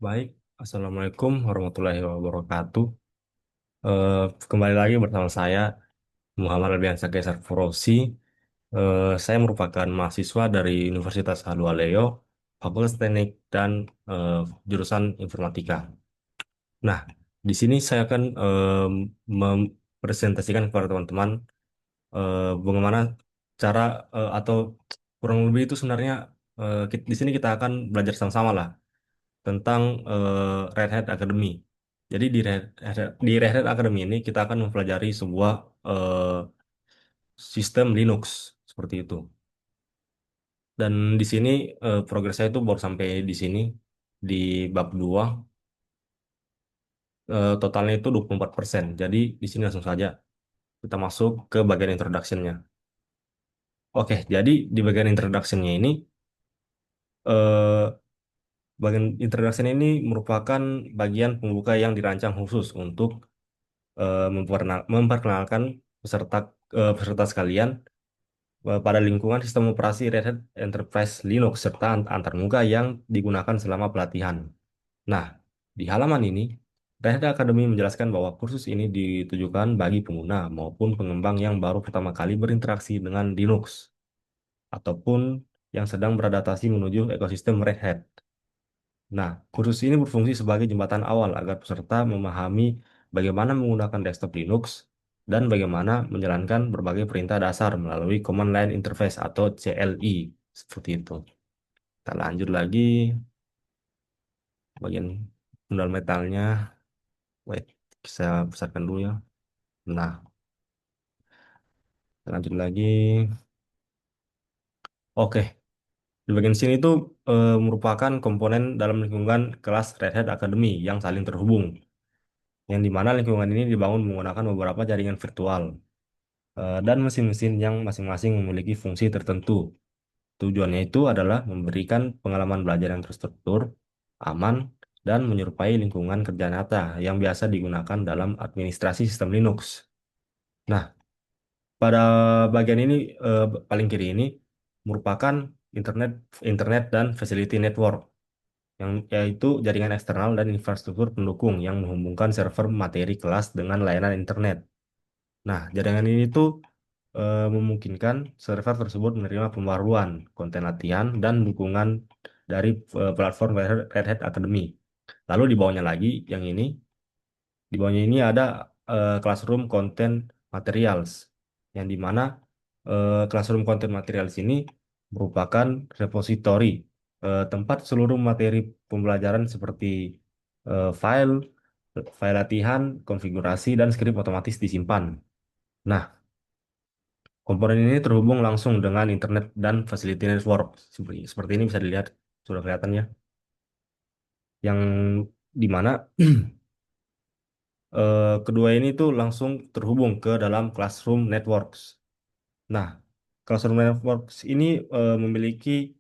Baik, Assalamualaikum warahmatullahi wabarakatuh. Eh, Kembali lagi bersama saya, Muhammad Albiansa Geser Forosi. Saya merupakan mahasiswa dari Universitas Haluoleo, Fakultas Teknik dan eh, jurusan Informatika. Nah, di sini saya akan mempresentasikan kepada teman-teman bagaimana cara atau kurang lebih itu sebenarnya di sini kita akan belajar sama-sama lah tentang Red Hat Academy. Jadi di Red Hat Academy ini kita akan mempelajari sebuah sistem Linux seperti itu. Dan di sini progres saya itu baru sampai di sini di bab 2. Totalnya itu 24%. Jadi di sini langsung saja kita masuk ke bagian introduction-nya. Oke, jadi di bagian introduction-nya ini eh, bagian introduction ini merupakan bagian pembuka yang dirancang khusus untuk memperkenalkan peserta peserta sekalian pada lingkungan sistem operasi Red Hat Enterprise Linux serta antarmuka yang digunakan selama pelatihan. Nah, di halaman ini, Red Hat Academy menjelaskan bahwa kursus ini ditujukan bagi pengguna maupun pengembang yang baru pertama kali berinteraksi dengan Linux ataupun yang sedang beradaptasi menuju ekosistem Red Hat. Nah, kursus ini berfungsi sebagai jembatan awal agar peserta memahami bagaimana menggunakan desktop Linux dan bagaimana menjalankan berbagai perintah dasar melalui Command Line Interface atau CLI. Seperti itu. Kita lanjut lagi bagian fundamentalnya. Wait, saya besarkan dulu ya. Nah, kita lanjut lagi. Oke, di bagian sini itu merupakan komponen dalam lingkungan kelas Red Hat Academy yang saling terhubung, yang dimana lingkungan ini dibangun menggunakan beberapa jaringan virtual dan mesin-mesin yang masing-masing memiliki fungsi tertentu. Tujuannya itu adalah memberikan pengalaman belajar yang terstruktur, aman, dan menyerupai lingkungan kerja nyata yang biasa digunakan dalam administrasi sistem Linux. Nah, pada bagian ini paling kiri ini merupakan internet internet dan facility network yang yaitu jaringan eksternal dan infrastruktur pendukung yang menghubungkan server materi kelas dengan layanan internet. Nah, jaringan ini tuh memungkinkan server tersebut menerima pembaruan, konten latihan, dan dukungan dari platform Red Hat Academy. Lalu di bawahnya lagi, yang ini, di bawahnya ini ada Classroom Content Materials, yang dimana Classroom Content Materials ini merupakan repositori tempat seluruh materi pembelajaran seperti file, file latihan, konfigurasi, dan skrip otomatis disimpan. Nah, komponen ini terhubung langsung dengan internet dan facility network. Seperti ini bisa dilihat, sudah kelihatan ya. Yang dimana kedua ini tuh langsung terhubung ke dalam Classroom Networks. Nah, Classroom Networks ini memiliki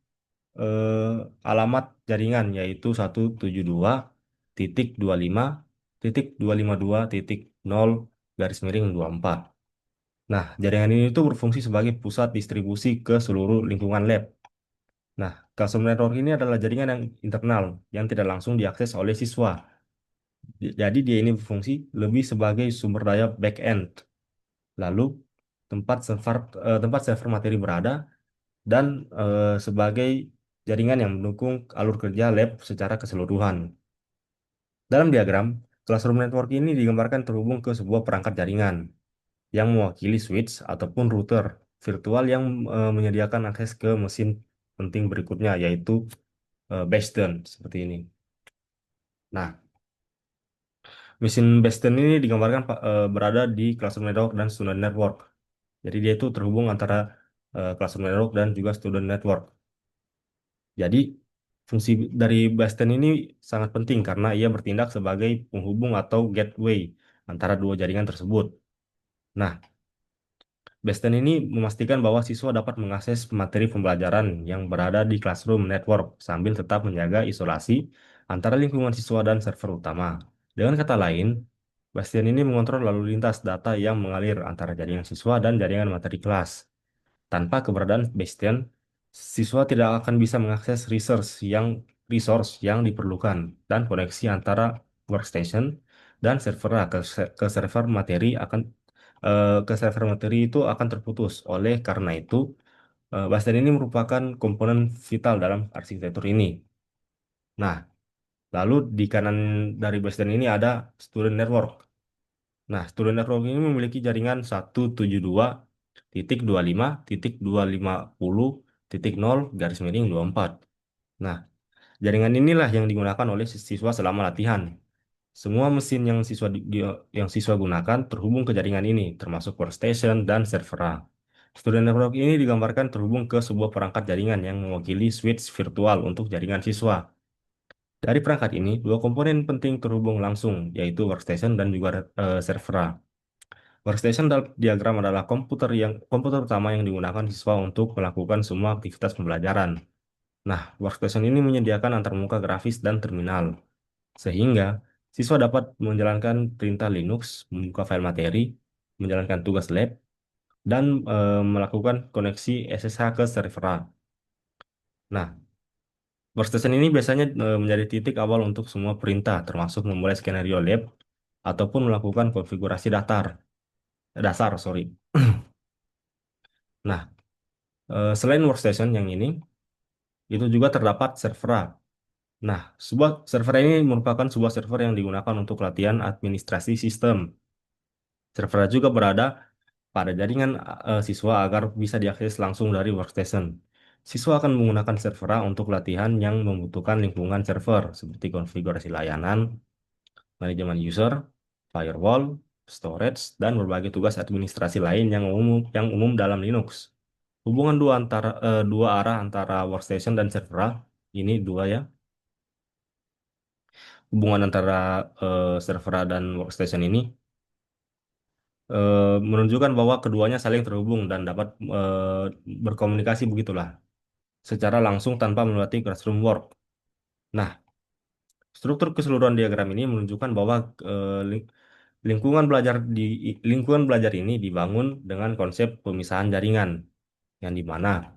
eh, alamat jaringan yaitu 172.25.252.0 garis miring 24. Nah, jaringan ini tuh berfungsi sebagai pusat distribusi ke seluruh lingkungan lab. Nah, custom network ini adalah jaringan yang internal yang tidak langsung diakses oleh siswa. Jadi dia ini berfungsi lebih sebagai sumber daya back-end. Lalu tempat server materi berada dan sebagai jaringan yang mendukung alur kerja lab secara keseluruhan. Dalam diagram, classroom network ini digambarkan terhubung ke sebuah perangkat jaringan yang mewakili switch ataupun router virtual yang menyediakan akses ke mesin penting berikutnya yaitu Bastion seperti ini. Nah, mesin Bastion ini digambarkan berada di Classroom Network dan Student Network. Jadi dia itu terhubung antara Classroom Network dan juga Student Network. Jadi fungsi dari Bastion ini sangat penting karena ia bertindak sebagai penghubung atau gateway antara dua jaringan tersebut. Nah, Bastion ini memastikan bahwa siswa dapat mengakses materi pembelajaran yang berada di Classroom Network sambil tetap menjaga isolasi antara lingkungan siswa dan server utama. Dengan kata lain, Bastion ini mengontrol lalu lintas data yang mengalir antara jaringan siswa dan jaringan materi kelas. Tanpa keberadaan Bastion, siswa tidak akan bisa mengakses resource yang resource yang diperlukan dan koneksi antara workstation dan server ke server materi ke server materi itu akan terputus. Oleh karena itu, baseline ini merupakan komponen vital dalam arsitektur ini. Nah, lalu di kanan dari baseline ini ada student network. Nah, student network ini memiliki jaringan 172.25.250.0 garis miring 24. Nah, jaringan inilah yang digunakan oleh siswa selama latihan. Semua mesin yang siswa gunakan terhubung ke jaringan ini, termasuk workstation dan server. Student network ini digambarkan terhubung ke sebuah perangkat jaringan yang mewakili switch virtual untuk jaringan siswa. Dari perangkat ini, dua komponen penting terhubung langsung, yaitu workstation dan juga server. Workstation dalam diagram adalah komputer utama yang digunakan siswa untuk melakukan semua aktivitas pembelajaran. Nah, workstation ini menyediakan antarmuka grafis dan terminal, sehingga siswa dapat menjalankan perintah Linux, membuka file materi, menjalankan tugas lab, dan melakukan koneksi SSH ke server. Nah, workstation ini biasanya menjadi titik awal untuk semua perintah, termasuk memulai skenario lab ataupun melakukan konfigurasi dasar, sorry. Nah, selain workstation yang ini, itu juga terdapat server. Nah, sebuah server ini merupakan sebuah server yang digunakan untuk latihan administrasi sistem. Server juga berada pada jaringan siswa agar bisa diakses langsung dari workstation. Siswa akan menggunakan server untuk latihan yang membutuhkan lingkungan server seperti konfigurasi layanan, manajemen user, firewall, storage, dan berbagai tugas administrasi lain yang umum dalam Linux. Hubungan dua arah antara workstation dan server ini dua ya. Hubungan antara server dan workstation ini menunjukkan bahwa keduanya saling terhubung dan dapat berkomunikasi begitulah secara langsung tanpa melewati classroom work. Nah, struktur keseluruhan diagram ini menunjukkan bahwa eh, ling- lingkungan belajar ini dibangun dengan konsep pemisahan jaringan yang di mana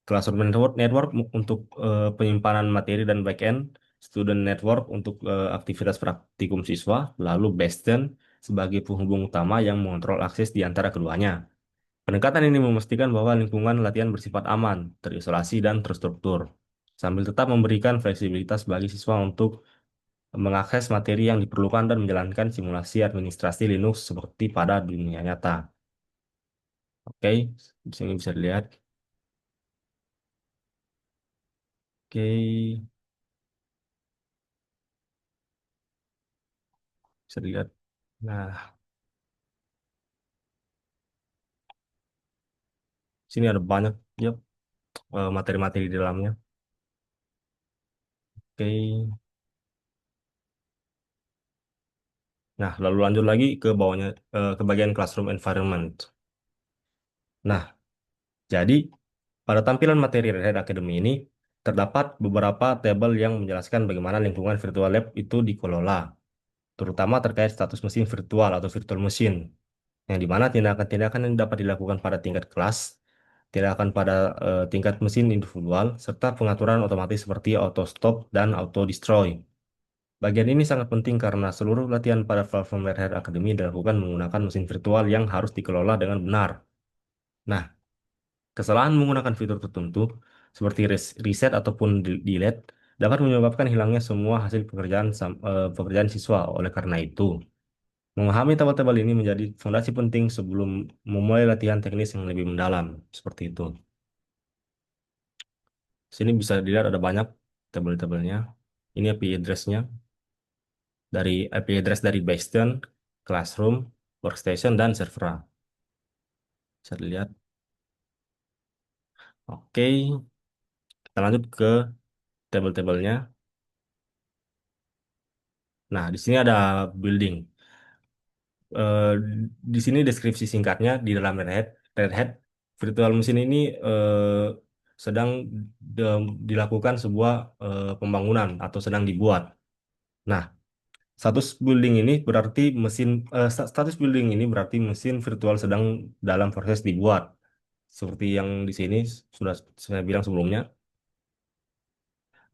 Classroom network untuk penyimpanan materi dan backend, student network untuk aktivitas praktikum siswa, lalu Bastion sebagai penghubung utama yang mengontrol akses di antara keduanya. Pendekatan ini memastikan bahwa lingkungan latihan bersifat aman, terisolasi, dan terstruktur, sambil tetap memberikan fleksibilitas bagi siswa untuk mengakses materi yang diperlukan dan menjalankan simulasi administrasi Linux seperti pada dunia nyata. Oke, di sini bisa dilihat. Oke, bisa dilihat. Nah, sini ada banyak ya materi-materi di dalamnya. Oke. Nah, lalu lanjut lagi ke bawahnya ke bagian classroom environment. Nah, jadi pada tampilan materi Red Hat Academy ini terdapat beberapa tabel yang menjelaskan bagaimana lingkungan virtual lab itu dikelola, terutama terkait status mesin virtual atau virtual machine, yang dimana tindakan-tindakan yang dapat dilakukan pada tingkat kelas, tindakan pada tingkat mesin individual, serta pengaturan otomatis seperti auto stop dan auto destroy. Bagian ini sangat penting karena seluruh latihan pada platform Red Hat Academy dilakukan menggunakan mesin virtual yang harus dikelola dengan benar. Nah, kesalahan menggunakan fitur tertentu seperti reset ataupun delete dapat menyebabkan hilangnya semua hasil pekerjaan siswa. Oleh karena itu, memahami tabel-tabel ini menjadi fondasi penting sebelum memulai latihan teknis yang lebih mendalam. Seperti itu. Sini bisa dilihat ada banyak tabel-tabelnya. Ini IP address-nya. Dari IP address dari Bastion, Classroom, Workstation, dan Server. Bisa dilihat. Oke, kita lanjut ke tabel-tabelnya. Nah, di sini ada building. Eh, di sini deskripsi singkatnya di dalam Red Hat Virtual Machine ini sedang dilakukan sebuah pembangunan atau sedang dibuat. Nah, status building ini berarti mesin virtual sedang dalam proses dibuat. Seperti yang di sini sudah saya bilang sebelumnya.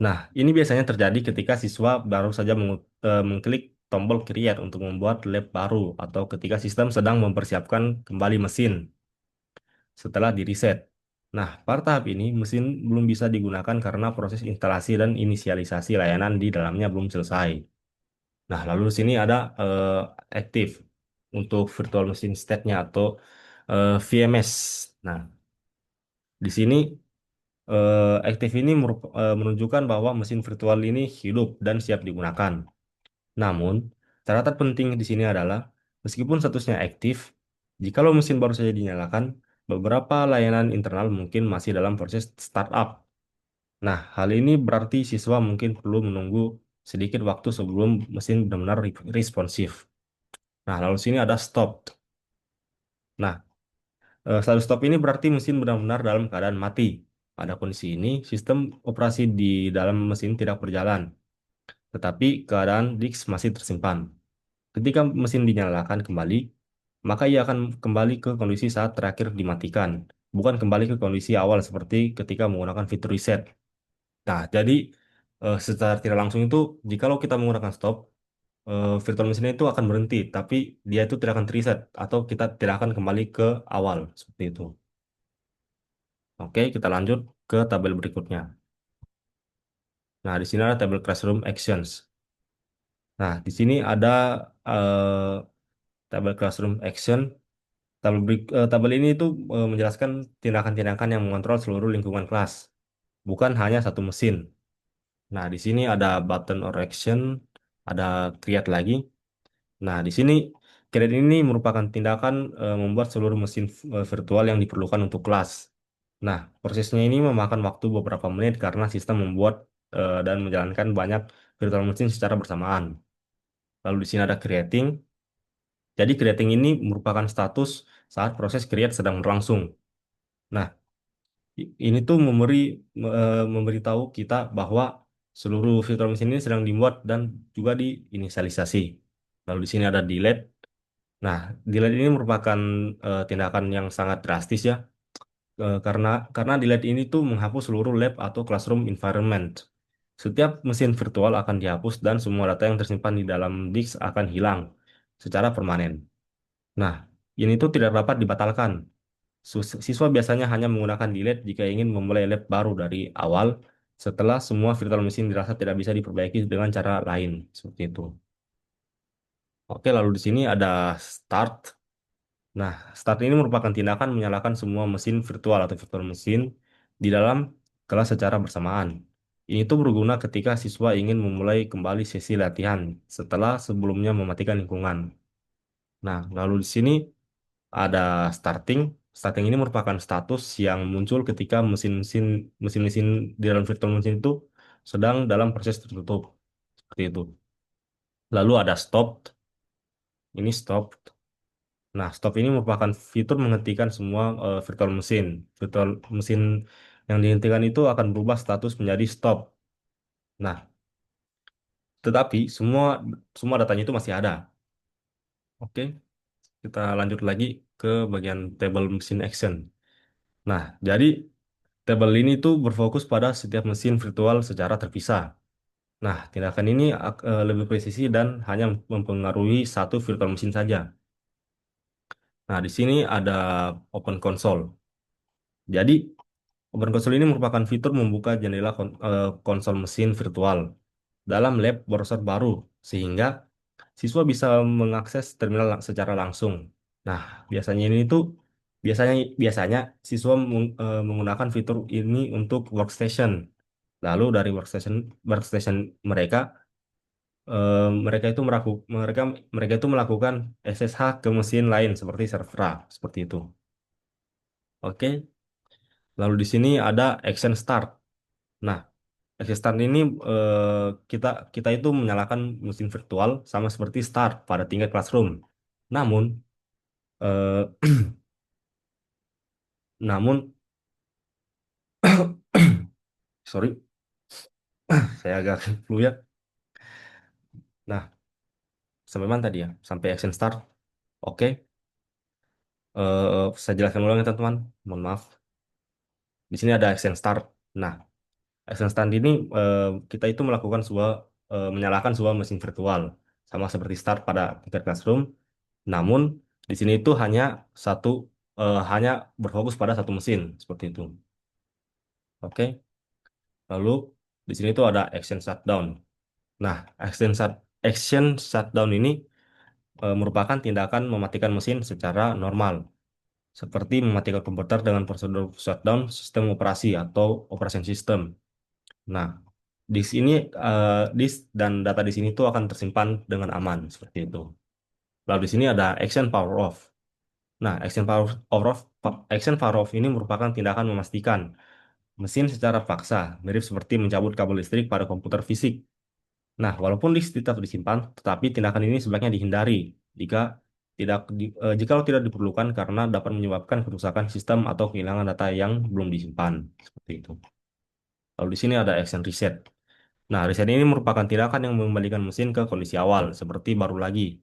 Nah, ini biasanya terjadi ketika siswa baru saja mengklik tombol create untuk membuat lab baru atau ketika sistem sedang mempersiapkan kembali mesin setelah di reset. Nah, pada tahap ini mesin belum bisa digunakan karena proses instalasi dan inisialisasi layanan di dalamnya belum selesai. Nah, lalu di sini ada active untuk virtual machine state-nya atau VMS. Nah, di sini active ini menunjukkan bahwa mesin virtual ini hidup dan siap digunakan. Namun, catatan penting di sini adalah meskipun statusnya aktif, jikalau mesin baru saja dinyalakan, beberapa layanan internal mungkin masih dalam proses startup. Nah, hal ini berarti siswa mungkin perlu menunggu sedikit waktu sebelum mesin benar-benar responsif. Nah, lalu sini ada stop. Nah, status stop ini berarti mesin benar-benar dalam keadaan mati. Pada kondisi ini, sistem operasi di dalam mesin tidak berjalan, tetapi keadaan disk masih tersimpan. Ketika mesin dinyalakan kembali, maka ia akan kembali ke kondisi saat terakhir dimatikan, bukan kembali ke kondisi awal seperti ketika menggunakan fitur reset. Nah, jadi secara tidak langsung itu, jikalau kita menggunakan stop, virtual machine itu akan berhenti, tapi dia itu tidak akan reset atau kita tidak akan kembali ke awal seperti itu. Oke, kita lanjut ke tabel berikutnya. Nah, di sini ada tabel classroom actions. Nah, di sini ada tabel classroom action. Tabel ini itu menjelaskan tindakan-tindakan yang mengontrol seluruh lingkungan kelas, bukan hanya satu mesin. Nah, di sini ada button or action, ada create lagi. Nah, di sini create ini merupakan tindakan membuat seluruh mesin virtual yang diperlukan untuk kelas. Nah, prosesnya ini memakan waktu beberapa menit karena sistem membuat dan menjalankan banyak virtual mesin secara bersamaan. Lalu di sini ada creating. Jadi creating ini merupakan status saat proses create sedang berlangsung. Nah, ini tuh memberitahu kita bahwa seluruh virtual machine ini sedang dibuat dan juga diinisialisasi. Lalu di sini ada delete. Nah, delete ini merupakan tindakan yang sangat drastis ya, karena delete ini tuh menghapus seluruh lab atau classroom environment. Setiap mesin virtual akan dihapus dan semua data yang tersimpan di dalam disk akan hilang secara permanen. Nah, ini tuh tidak dapat dibatalkan. Siswa biasanya hanya menggunakan delete jika ingin memulai lab baru dari awal setelah semua virtual machine dirasa tidak bisa diperbaiki dengan cara lain. Seperti itu. Oke, lalu di sini ada start. Nah, start ini merupakan tindakan menyalakan semua mesin virtual atau virtual machine di dalam kelas secara bersamaan. Ini tuh berguna ketika siswa ingin memulai kembali sesi latihan setelah sebelumnya mematikan lingkungan. Nah, lalu di sini ada starting. Starting ini merupakan status yang muncul ketika mesin-mesin di dalam virtual machine itu sedang dalam proses tertutup. Seperti itu. Lalu ada stop. Ini stop. Nah, stop ini merupakan fitur menghentikan semua virtual mesin. Virtual mesin yang dihentikan itu akan berubah status menjadi stop. Nah, tetapi semua semua datanya itu masih ada. Oke, kita lanjut lagi ke bagian table mesin action. Nah, jadi tabel ini tuh berfokus pada setiap mesin virtual secara terpisah. Nah, tindakan ini lebih presisi dan hanya mempengaruhi satu virtual mesin saja. Nah, di sini ada Open Console. Jadi, Open Console ini merupakan fitur membuka jendela konsol mesin virtual dalam lab browser baru, sehingga siswa bisa mengakses terminal secara langsung. Nah, biasanya ini tuh biasanya biasanya siswa menggunakan fitur ini untuk workstation. Lalu dari workstation workstation mereka mereka mereka itu melakukan SSH ke mesin lain seperti server seperti itu. Oke, lalu di sini ada action start. Nah, action start ini kita kita itu menyalakan mesin virtual sama seperti start pada tingkat classroom. Namun eh, namun sorry, saya agak flu ya. Nah, sampai mana tadi ya? Sampai action start. Oke, saya jelaskan ulang ya teman-teman. Mohon maaf. Di sini ada action start. Nah, Action stand ini kita itu melakukan menyalakan sebuah mesin virtual sama seperti start pada Google Classroom. Namun di sini itu hanya berfokus pada satu mesin seperti itu. Oke. Lalu di sini itu ada action shutdown. Nah, action shutdown ini merupakan tindakan mematikan mesin secara normal, seperti mematikan komputer dengan prosedur shutdown sistem operasi atau operation system. Nah, di sini disk dan data di sini tuh akan tersimpan dengan aman seperti itu. Lalu di sini ada action power off. Nah, action power off ini merupakan tindakan memastikan mesin secara paksa, mirip seperti mencabut kabel listrik pada komputer fisik. Nah, walaupun disk tetap disimpan, tetapi tindakan ini sebaiknya dihindari jika jika tidak diperlukan karena dapat menyebabkan kerusakan sistem atau kehilangan data yang belum disimpan. Seperti itu. Lalu di sini ada action reset. Nah, reset ini merupakan tindakan yang mengembalikan mesin ke kondisi awal, seperti baru lagi.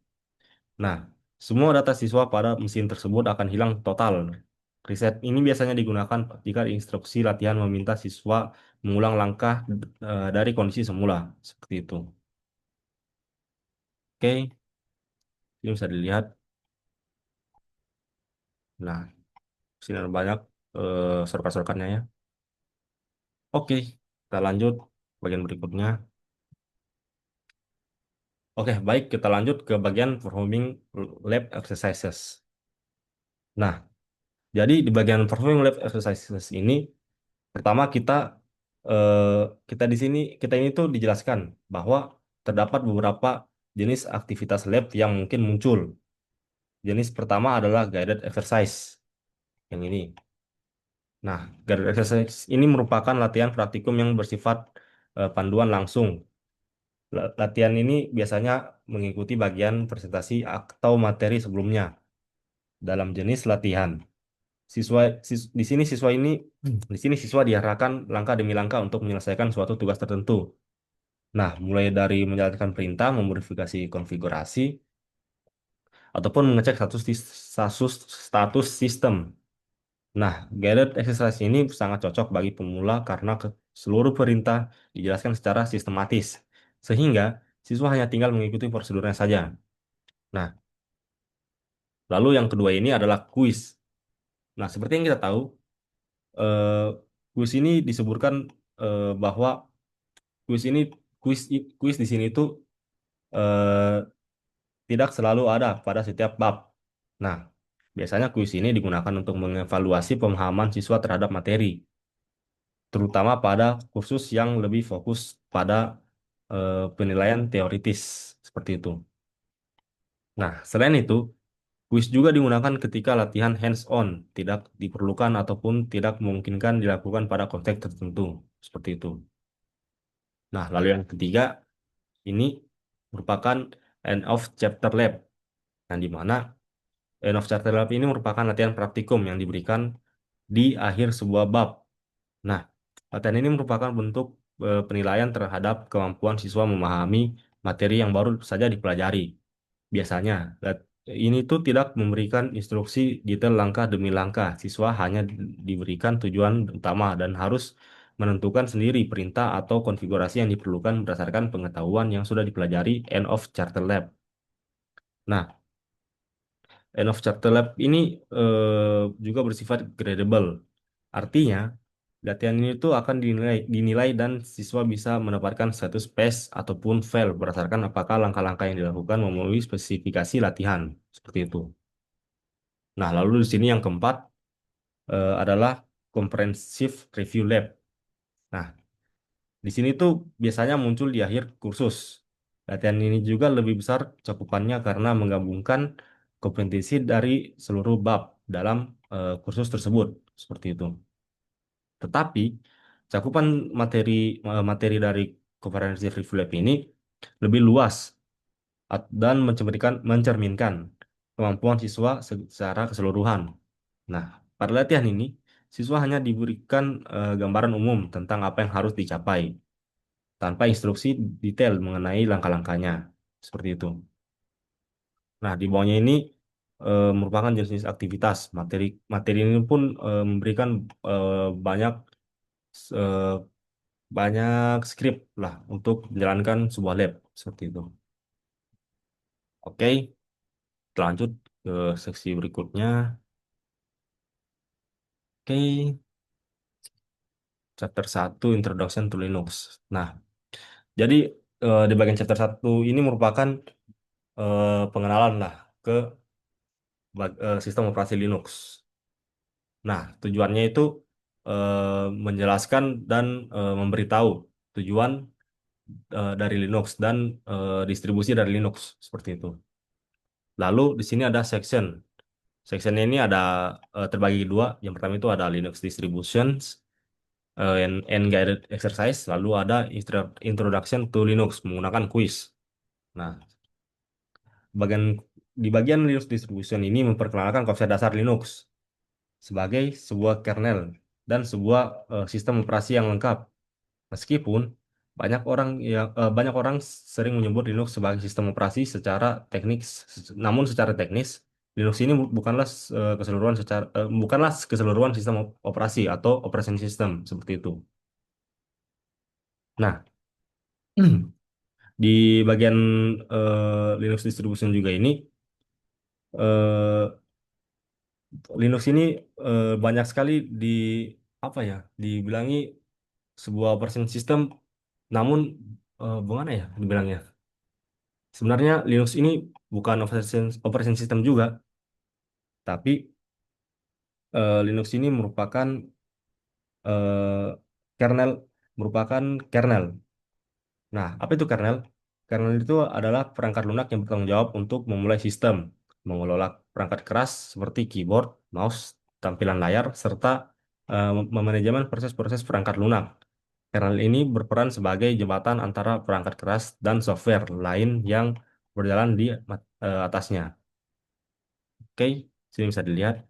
Nah, semua data siswa pada mesin tersebut akan hilang total. Reset ini biasanya digunakan jika instruksi latihan meminta siswa mengulang langkah dari kondisi semula. Seperti itu. Oke, ini bisa dilihat. Nah, sini ada banyak shortcut-shortcutnya ya. Oke, kita lanjut bagian berikutnya. Oke, baik, kita lanjut ke bagian performing lab exercises. Nah, jadi di bagian performing lab exercises ini, pertama eh, kita ini tuh dijelaskan bahwa terdapat beberapa jenis aktivitas lab yang mungkin muncul. Jenis pertama adalah guided exercise yang ini. Nah, guided exercise ini merupakan latihan praktikum yang bersifat panduan langsung. Latihan ini biasanya mengikuti bagian presentasi atau materi sebelumnya dalam jenis latihan. Di sini di sini siswa diarahkan langkah demi langkah untuk menyelesaikan suatu tugas tertentu. Nah, mulai dari menjalankan perintah, memodifikasi konfigurasi, ataupun mengecek status sistem. Nah, guided exercise ini sangat cocok bagi pemula karena seluruh perintah dijelaskan secara sistematis, sehingga siswa hanya tinggal mengikuti prosedurnya saja. Nah, lalu yang kedua ini adalah kuis. Nah, seperti yang kita tahu, eh, kuis ini disebutkan bahwa kuis ini kuis di sini itu eh, tidak selalu ada pada setiap bab. Nah, biasanya kuis ini digunakan untuk mengevaluasi pemahaman siswa terhadap materi, terutama pada kursus yang lebih fokus pada penilaian teoritis seperti itu. Nah, selain itu, kuis juga digunakan ketika latihan hands-on tidak diperlukan ataupun tidak memungkinkan dilakukan pada konteks tertentu seperti itu. Nah, lalu yang ketiga ini merupakan end of chapter lab. Nah, di mana end of chapter lab ini merupakan latihan praktikum yang diberikan di akhir sebuah bab. Nah, latihan ini merupakan bentuk penilaian terhadap kemampuan siswa memahami materi yang baru saja dipelajari. Biasanya, ini tuh tidak memberikan instruksi detail langkah demi langkah. Siswa hanya diberikan tujuan utama dan harus menentukan sendiri perintah atau konfigurasi yang diperlukan berdasarkan pengetahuan yang sudah dipelajari end of charter lab. Nah, end of charter lab ini juga bersifat gradable. Artinya, latihan ini tuh akan dinilai dan siswa bisa mendapatkan status PES ataupun fail berdasarkan apakah langkah-langkah yang dilakukan memenuhi spesifikasi latihan. Seperti itu. Nah, lalu di sini yang keempat adalah Comprehensive Review Lab. Nah, di sini tuh biasanya muncul di akhir kursus. Latihan ini juga lebih besar cakupannya karena menggabungkan kompetensi dari seluruh bab dalam kursus tersebut. Seperti itu. Tetapi cakupan materi dari Comprehensive Review Lab ini lebih luas dan mencerminkan kemampuan siswa secara keseluruhan. Nah, pada latihan ini, siswa hanya diberikan gambaran umum tentang apa yang harus dicapai, tanpa instruksi detail mengenai langkah-langkahnya. Seperti itu. Nah, di bawahnya ini merupakan jenis aktivitas. Materi ini pun memberikan banyak banyak script lah untuk menjalankan sebuah lab seperti itu. Oke, kita lanjut ke seksi berikutnya. Oke, chapter 1 Introduction to Linux. Nah, jadi di bagian chapter 1 ini merupakan pengenalan lah ke sistem operasi Linux. Nah, tujuannya itu menjelaskan dan memberitahu tujuan dari Linux dan distribusi dari Linux seperti itu. Lalu di sini ada section. Sectionnya ini ada terbagi dua. Yang pertama itu ada Linux distributions and guided exercise. Lalu ada introduction to Linux menggunakan quiz. Nah, bagian di bagian Linux distribution ini memperkenalkan konsep dasar Linux sebagai sebuah kernel dan sebuah sistem operasi yang lengkap. Meskipun banyak orang sering menyebut Linux sebagai sistem operasi secara teknis, namun secara teknis Linux ini bukanlah keseluruhan sistem operasi atau operation system seperti itu. Nah, di bagian Linux distribution juga ini eh, Linux ini banyak sekali apa ya dibilangi sebuah operation system, namun bagaimana ya dibilangnya? Sebenarnya Linux ini bukan operation system juga, tapi Linux ini eh, kernel merupakan kernel. Nah, apa itu kernel? Kernel itu adalah perangkat lunak yang bertanggung jawab untuk memulai sistem, mengelola perangkat keras seperti keyboard, mouse, tampilan layar, serta memanajemen proses-proses perangkat lunak. Kernel ini berperan sebagai jembatan antara perangkat keras dan software lain yang berjalan di atasnya. Oke, sini bisa dilihat.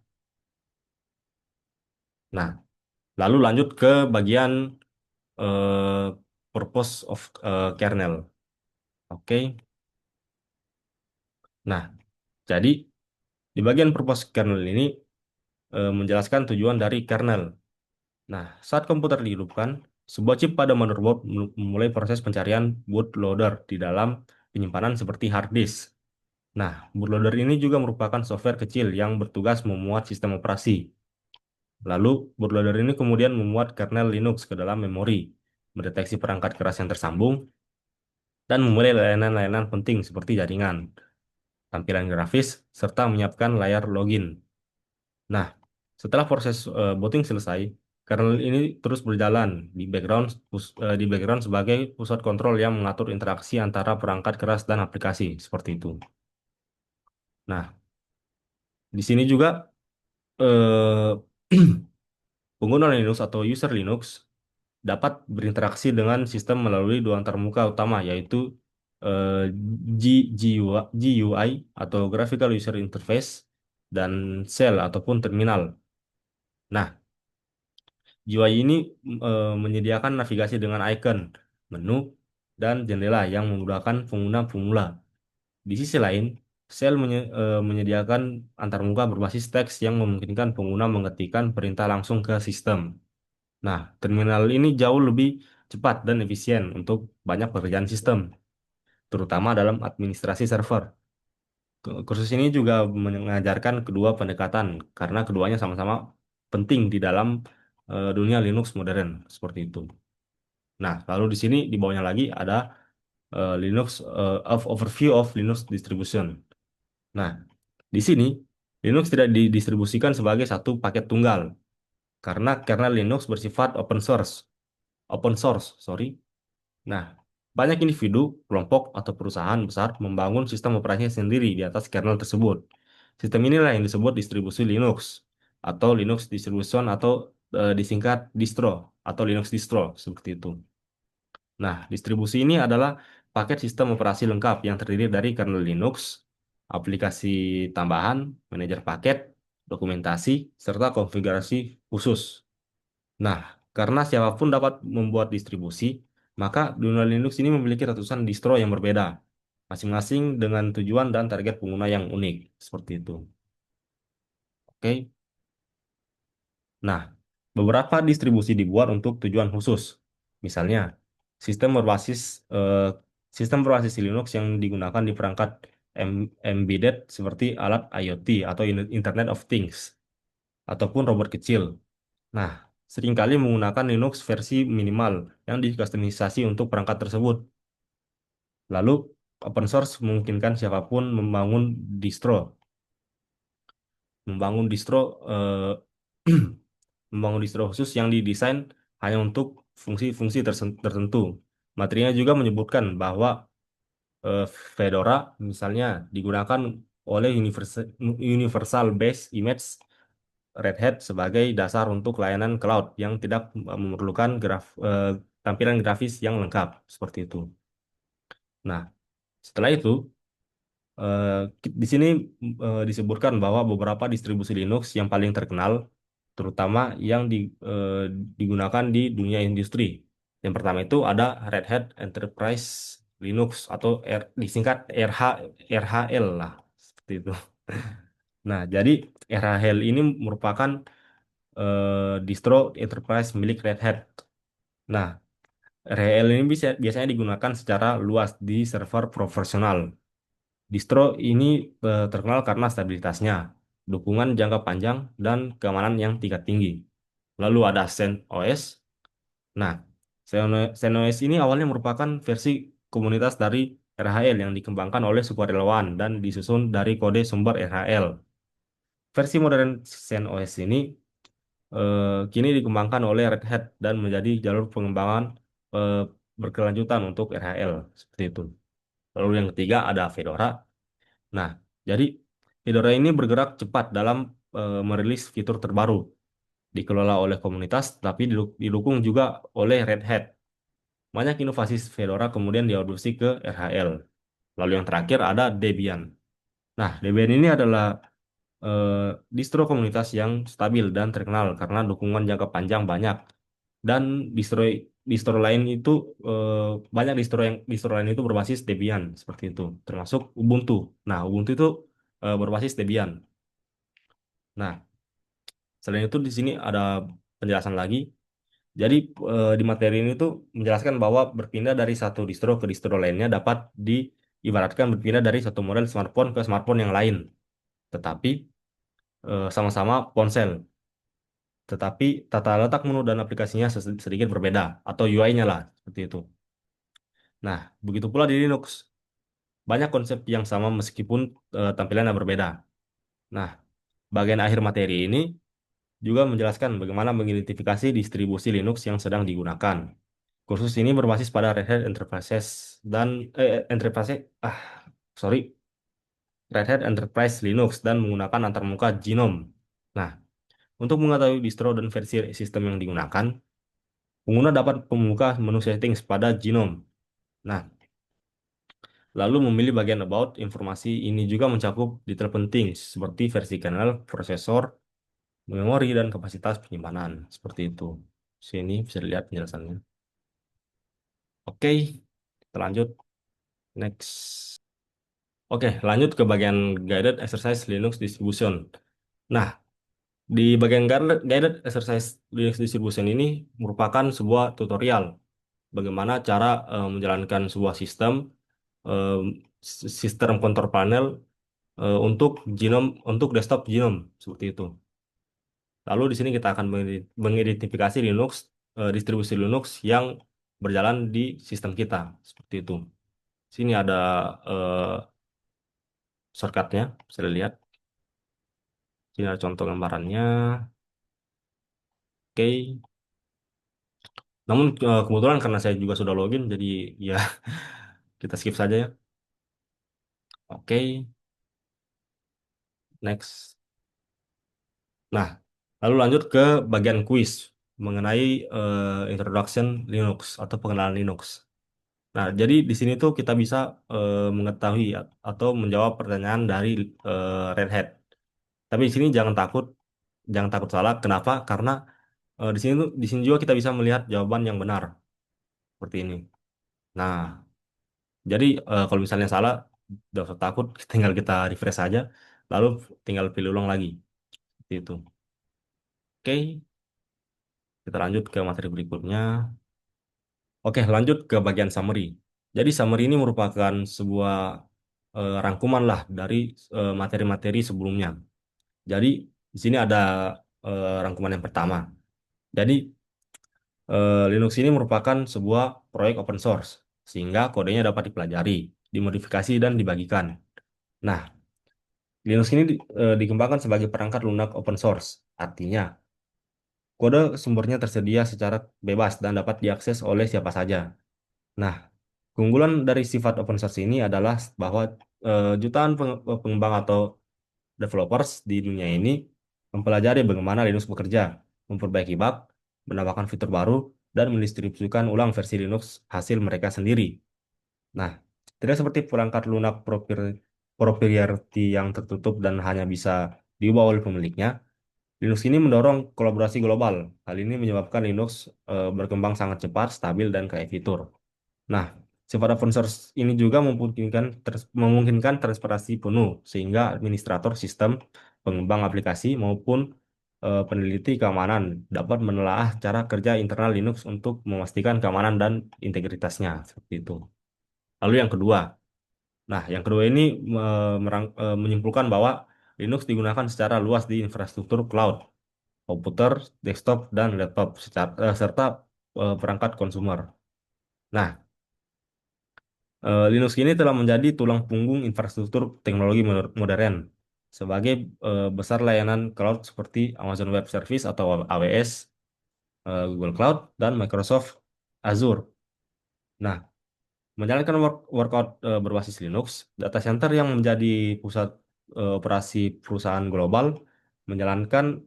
Nah, lalu lanjut ke bagian eh, purpose of kernel. Oke. Nah, jadi di bagian purpose kernel ini menjelaskan tujuan dari kernel. Nah, saat komputer dihidupkan, sebuah chip pada motherboard memulai proses pencarian bootloader di dalam penyimpanan seperti hard disk. Nah, bootloader ini juga merupakan software kecil yang bertugas memuat sistem operasi. Lalu, bootloader ini kemudian memuat kernel Linux ke dalam memori, mendeteksi perangkat keras yang tersambung, dan memulai layanan-layanan penting seperti jaringan, tampilan grafis, serta menyiapkan layar login. Nah, setelah proses booting selesai, kernel ini terus berjalan di background sebagai pusat kontrol yang mengatur interaksi antara perangkat keras dan aplikasi seperti itu. Nah, di sini juga eh, pengguna Linux atau user Linux dapat berinteraksi dengan sistem melalui dua antarmuka utama, yaitu eh, GUI atau Graphical User Interface dan shell ataupun terminal. Nah, GUI ini menyediakan navigasi dengan icon, menu, dan jendela yang memudahkan pengguna pemula. Di sisi lain, shell menyediakan antarmuka berbasis teks yang memungkinkan pengguna mengetikkan perintah langsung ke sistem. Nah, terminal ini jauh lebih cepat dan efisien untuk banyak pekerjaan sistem, terutama dalam administrasi server. Kursus ini juga mengajarkan kedua pendekatan karena keduanya sama-sama penting di dalam dunia Linux modern seperti itu. Nah, lalu di sini di bawahnya lagi ada Linux overview of Linux distribution. Nah, di sini Linux tidak didistribusikan sebagai satu paket tunggal karena kernel Linux bersifat open source, sorry. Nah, banyak individu, kelompok, atau perusahaan besar membangun sistem operasinya sendiri di atas kernel tersebut. Sistem inilah yang disebut distribusi Linux atau Linux distribution atau disingkat distro atau Linux distro seperti itu. Nah, distribusi ini adalah paket sistem operasi lengkap yang terdiri dari kernel Linux, aplikasi tambahan, manajer paket, dokumentasi, serta konfigurasi khusus. Nah, karena siapapun dapat membuat distribusi, maka dunia Linux ini memiliki ratusan distro yang berbeda, masing-masing dengan tujuan dan target pengguna yang unik, seperti itu. Oke. Nah, beberapa distribusi dibuat untuk tujuan khusus. Misalnya, sistem berbasis eh, sistem berbasis Linux yang digunakan di perangkat embedded seperti alat IoT atau Internet of Things ataupun robot kecil. Nah, seringkali menggunakan Linux versi minimal yang dikustomisasi untuk perangkat tersebut. Lalu, open source memungkinkan siapapun distro, membangun distro, membangun distro khusus yang didesain hanya untuk fungsi-fungsi tertentu. Materinya juga menyebutkan bahwa eh, Fedora misalnya digunakan oleh Universal Base Image Red Hat sebagai dasar untuk layanan cloud yang tidak memerlukan tampilan grafis yang lengkap seperti itu. Nah, setelah itu eh, di sini disebutkan bahwa beberapa distribusi Linux yang paling terkenal, terutama yang eh, digunakan di dunia industri. Yang pertama itu ada Red Hat Enterprise Linux atau disingkat RHL lah, seperti itu. Nah, jadi RHL ini merupakan distro enterprise milik Red Hat. Nah, RHL ini biasanya digunakan secara luas di server profesional. Distro ini terkenal karena stabilitasnya, dukungan jangka panjang, dan keamanan yang tingkat tinggi. Lalu ada CentOS. Nah, CentOS ini awalnya merupakan versi komunitas dari RHL yang dikembangkan oleh sukarelawan dan disusun dari kode sumber RHL. Versi modern CentOS ini kini dikembangkan oleh Red Hat dan menjadi jalur pengembangan eh, berkelanjutan untuk RHL seperti itu. Lalu yang ketiga ada Fedora. Nah, jadi Fedora ini bergerak cepat dalam merilis fitur terbaru, dikelola oleh komunitas, tapi didukung juga oleh Red Hat. Banyak inovasi Fedora kemudian diadopsi ke RHL. Lalu yang terakhir ada Debian. Nah, Debian ini adalah eh, distro komunitas yang stabil dan terkenal karena dukungan jangka panjang banyak. Dan distro distro lain itu eh, banyak distro lain itu berbasis Debian seperti itu, termasuk Ubuntu. Nah, Ubuntu itu berbasis Debian. Nah, selain itu di sini ada penjelasan lagi. Jadi di materi ini tuh menjelaskan bahwa berpindah dari satu distro ke distro lainnya dapat diibaratkan berpindah dari satu model smartphone ke smartphone yang lain, tetapi sama-sama ponsel. Tetapi tata letak menu dan aplikasinya sedikit berbeda atau UI-nya lah seperti itu. Nah, begitu pula di Linux. Banyak konsep yang sama meskipun tampilannya berbeda. Nah, bagian akhir materi ini juga menjelaskan bagaimana mengidentifikasi distribusi Linux yang sedang digunakan. Kursus ini berbasis pada Red Hat Enterprise dan Enterprise ah sorry Red Hat Enterprise Linux dan menggunakan antarmuka Genome. Nah, untuk mengetahui distro dan versi sistem yang digunakan, pengguna dapat membuka menu settings pada Genome. Nah, lalu memilih bagian About. Informasi ini juga mencakup detail penting seperti versi kernel, prosesor, memori, dan kapasitas penyimpanan. Seperti itu. Sini bisa dilihat penjelasannya. Oke, kita lanjut. Next. Oke, lanjut ke bagian Guided Exercise Linux Distribution. Nah, di bagian Guided Exercise Linux Distribution ini merupakan sebuah tutorial bagaimana cara menjalankan sebuah eh, sistem control panel untuk untuk desktop Genome seperti itu. Lalu di sini kita akan mengidentifikasi distribusi Linux yang berjalan di sistem kita seperti itu. Sini ada eh, shortcutnya, bisa dilihat. Sini ada contoh gambarannya. Oke. Namun kebetulan karena saya juga sudah login, jadi ya kita skip saja ya. Oke, next. Nah, lalu lanjut ke bagian kuis mengenai introduction Linux atau pengenalan Linux. Nah, jadi di sini tuh kita bisa mengetahui atau menjawab pertanyaan dari Red Hat. Tapi di sini jangan takut salah. Kenapa? Karena di sini juga kita bisa melihat jawaban yang benar seperti ini. Nah, jadi kalau misalnya salah, tidak usah takut, tinggal kita refresh saja, lalu tinggal pilih ulang lagi. Seperti itu. Oke, kita lanjut ke materi berikutnya. Oke, lanjut ke bagian summary. Jadi summary ini merupakan sebuah rangkuman lah dari materi-materi sebelumnya. Jadi di sini ada rangkuman yang pertama. Jadi Linux ini merupakan sebuah proyek open source, sehingga kodenya dapat dipelajari, dimodifikasi, dan dibagikan. Nah, Linux ini dikembangkan sebagai perangkat lunak open source. Artinya, kode sumbernya tersedia secara bebas dan dapat diakses oleh siapa saja. Nah, keunggulan dari sifat open source ini adalah bahwa jutaan pengembang atau developers di dunia ini mempelajari bagaimana Linux bekerja, memperbaiki bug, menambahkan fitur baru, dan mendistribusikan ulang versi Linux hasil mereka sendiri. Nah, tidak seperti perangkat lunak proprietary yang tertutup dan hanya bisa diubah oleh pemiliknya, Linux ini mendorong kolaborasi global. Hal ini menyebabkan Linux berkembang sangat cepat, stabil, dan kaya fitur. Nah, sifat open source ini juga memungkinkan transparansi penuh, sehingga administrator sistem, pengembang aplikasi, maupun peneliti keamanan dapat menelaah cara kerja internal Linux untuk memastikan keamanan dan integritasnya. Seperti itu. Lalu yang kedua, yang kedua ini menyimpulkan bahwa Linux digunakan secara luas di infrastruktur cloud, komputer, desktop, dan laptop, serta perangkat konsumer. Nah, Linux ini telah menjadi tulang punggung infrastruktur teknologi modern sebagai besar layanan cloud seperti Amazon Web Service atau AWS, Google Cloud, dan Microsoft Azure. Nah, menjalankan workout berbasis Linux, data center yang menjadi pusat operasi perusahaan global menjalankan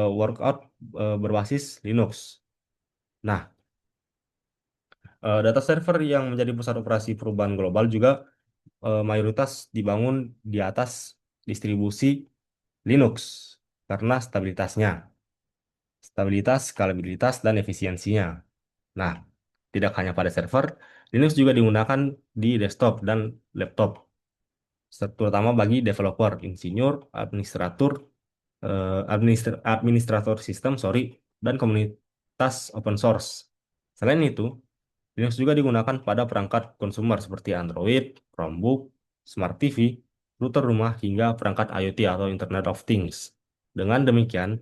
workout berbasis Linux. Nah, data server yang menjadi pusat operasi perubahan global juga mayoritas dibangun di atas distribusi Linux karena stabilitas, skalabilitas, dan efisiensinya. Nah, tidak hanya pada server, Linux juga digunakan di desktop dan laptop, terutama bagi developer, insinyur, administrator sistem, sorry, dan komunitas open source. Selain itu, Linux juga digunakan pada perangkat konsumer seperti Android, Chromebook, Smart TV, router rumah, hingga perangkat IoT atau Internet of Things. Dengan demikian,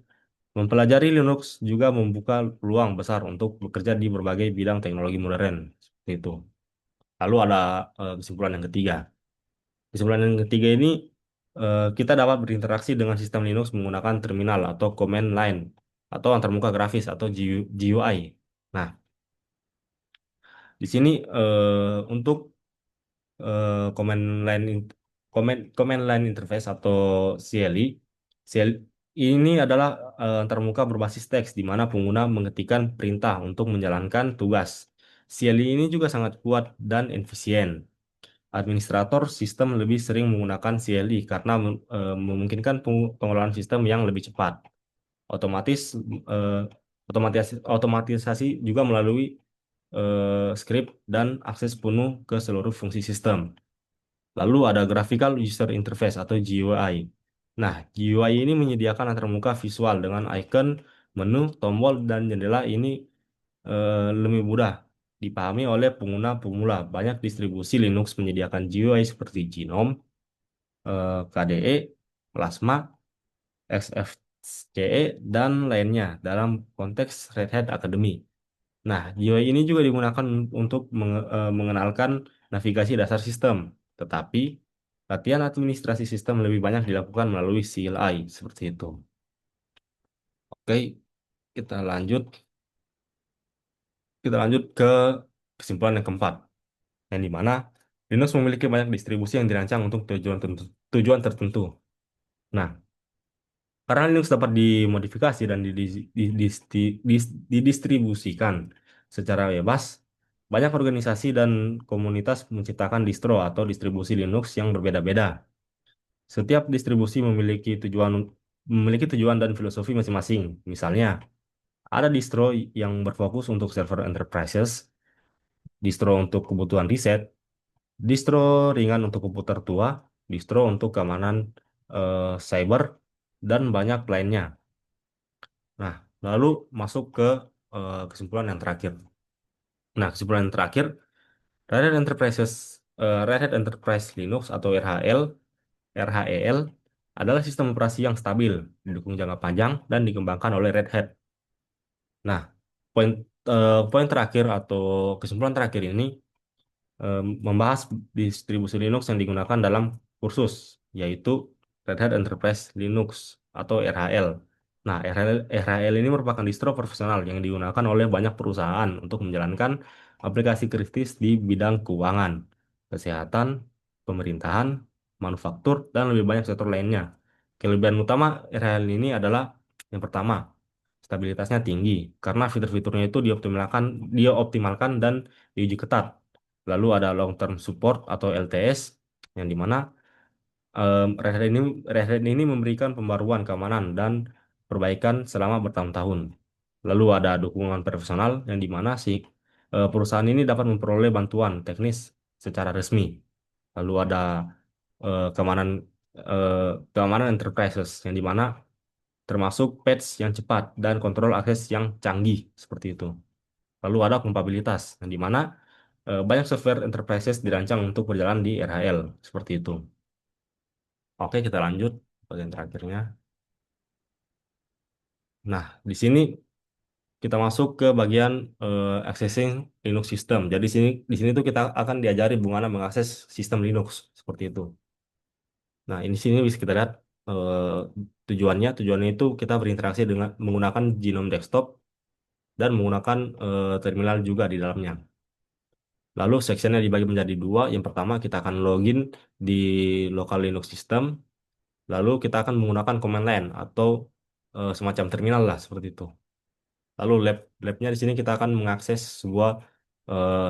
mempelajari Linux juga membuka peluang besar untuk bekerja di berbagai bidang teknologi modern. Seperti itu. Lalu ada kesimpulan yang ketiga. Kesimpulan yang ketiga ini, kita dapat berinteraksi dengan sistem Linux menggunakan terminal atau command line atau antarmuka grafis atau GUI. Nah, di sini untuk command line command line interface atau CLI. CLI ini adalah antarmuka berbasis teks di mana pengguna mengetikkan perintah untuk menjalankan tugas. CLI ini juga sangat kuat dan efisien. Administrator sistem lebih sering menggunakan CLI karena memungkinkan pengelolaan sistem yang lebih cepat. Otomatis eh, otomatisasi juga melalui script dan akses penuh ke seluruh fungsi sistem. Lalu ada Graphical User Interface atau GUI. Nah, GUI ini menyediakan antarmuka visual dengan icon, menu, tombol, dan jendela ini lebih mudah dipahami oleh pengguna pemula. Banyak distribusi Linux menyediakan GUI seperti Gnome, KDE, Plasma, XFCE, dan lainnya dalam konteks Red Hat Academy. Nah, GUI ini juga digunakan untuk mengenalkan navigasi dasar sistem, tetapi latihan administrasi sistem lebih banyak dilakukan melalui CLI, seperti itu. Oke, kita lanjut. Kita lanjut ke kesimpulan yang keempat, yang di mana Linux memiliki banyak distribusi yang dirancang untuk tujuan tertentu. Nah, karena Linux dapat dimodifikasi dan didistribusikan secara bebas, banyak organisasi dan komunitas menciptakan distro atau distribusi Linux yang berbeda-beda. Setiap distribusi memiliki tujuan dan filosofi masing-masing. Misalnya, ada distro yang berfokus untuk server enterprises, distro untuk kebutuhan riset, distro ringan untuk komputer tua, distro untuk keamanan cyber, dan banyak lainnya. Nah, lalu masuk ke kesimpulan yang terakhir. Nah, kesimpulan yang terakhir, Red Hat Enterprise Linux atau RHEL adalah sistem operasi yang stabil, didukung jangka panjang dan dikembangkan oleh Red Hat. Nah, poin poin terakhir atau kesimpulan terakhir ini membahas distribusi Linux yang digunakan dalam kursus, yaitu Red Hat Enterprise Linux atau RHL. Nah, RHL ini merupakan distro profesional yang digunakan oleh banyak perusahaan untuk menjalankan aplikasi kritis di bidang keuangan, kesehatan, pemerintahan, manufaktur, dan lebih banyak sektor lainnya. Kelebihan utama RHL ini adalah yang pertama, stabilitasnya tinggi karena fitur-fiturnya itu dia optimalkan dan diuji ketat. Lalu ada long term support atau LTS yang dimana Red Hat ini memberikan pembaruan keamanan dan perbaikan selama bertahun-tahun. Lalu ada dukungan profesional yang dimana perusahaan ini dapat memperoleh bantuan teknis secara resmi. Lalu ada keamanan eh, keamanan enterprises yang dimana termasuk patch yang cepat dan kontrol akses yang canggih seperti itu. Lalu ada kompatibilitas, yang di mana banyak software enterprises dirancang untuk berjalan di RHL, seperti itu. Oke, kita lanjut bagian terakhirnya. Nah, di sini kita masuk ke bagian accessing Linux system. Jadi di sini tuh kita akan diajari bagaimana mengakses sistem Linux, seperti itu. Nah, ini sini bisa kita lihat tujuannya. Tujuannya itu kita berinteraksi dengan menggunakan Genome Desktop dan menggunakan terminal juga di dalamnya. Lalu sectionnya dibagi menjadi dua. Yang pertama kita akan login di local Linux system. Lalu kita akan menggunakan command line atau semacam terminal lah seperti itu. Lalu labnya di sini kita akan mengakses sebuah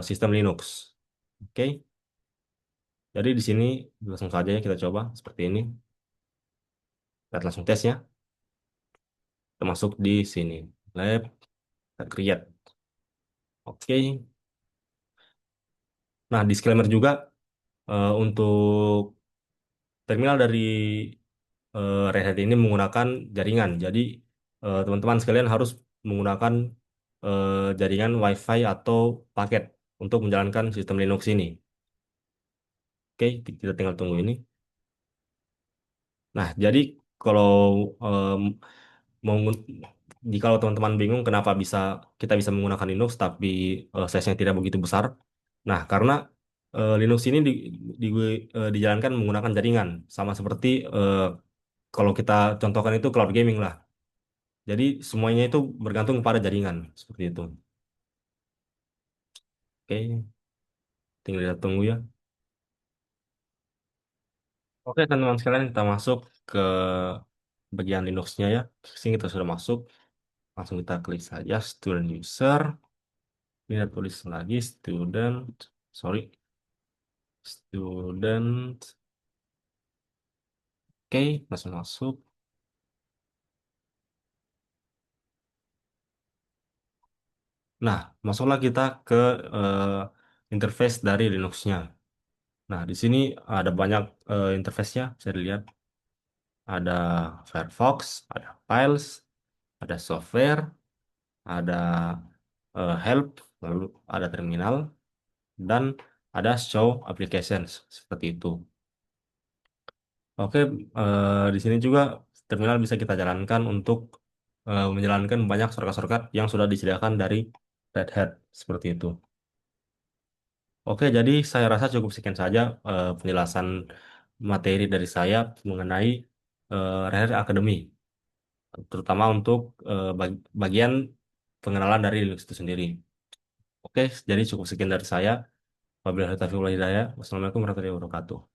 sistem Linux. Oke, jadi di sini langsung saja ya kita coba seperti ini. Kita langsung tes ya. Kita masuk di sini. Lab, kita create. Oke. Nah, disclaimer juga untuk terminal dari Red Hat ini menggunakan jaringan. Jadi teman-teman sekalian harus menggunakan jaringan WiFi atau paket untuk menjalankan sistem Linux ini. Oke, kita tinggal tunggu ini. Nah, jadi kalau em, mau jika teman-teman bingung kenapa kita bisa menggunakan Linux tapi size-nya tidak begitu besar. Nah, karena Linux ini dijalankan menggunakan jaringan sama seperti kalau kita contohkan itu cloud gaming lah. Jadi semuanya itu bergantung kepada jaringan seperti itu. Oke, tinggal kita tunggu ya. Oke, teman-teman sekalian kita masuk ke bagian Linux-nya ya. Sini kita sudah masuk. Langsung kita klik saja student user. Ini kita tulis lagi sorry, student. Oke, langsung masuk. Nah, masuklah kita ke eh, interface dari Linux-nya. Nah, di sini ada banyak interface-nya, bisa dilihat. Ada Firefox, ada Files, ada software, ada help, lalu ada terminal, dan ada show applications seperti itu. Oke, di sini juga terminal bisa kita jalankan untuk menjalankan banyak shortcut-shortcut yang sudah disediakan dari Red Hat seperti itu. Oke, jadi saya rasa cukup sekian saja penjelasan materi dari saya mengenai Red Hat Academy, terutama untuk bagian pengenalan dari Linux itu sendiri. Oke, jadi cukup sekian dari saya. Wabillahi taufiq wal hidayah. Wassalamualaikum warahmatullahi wabarakatuh.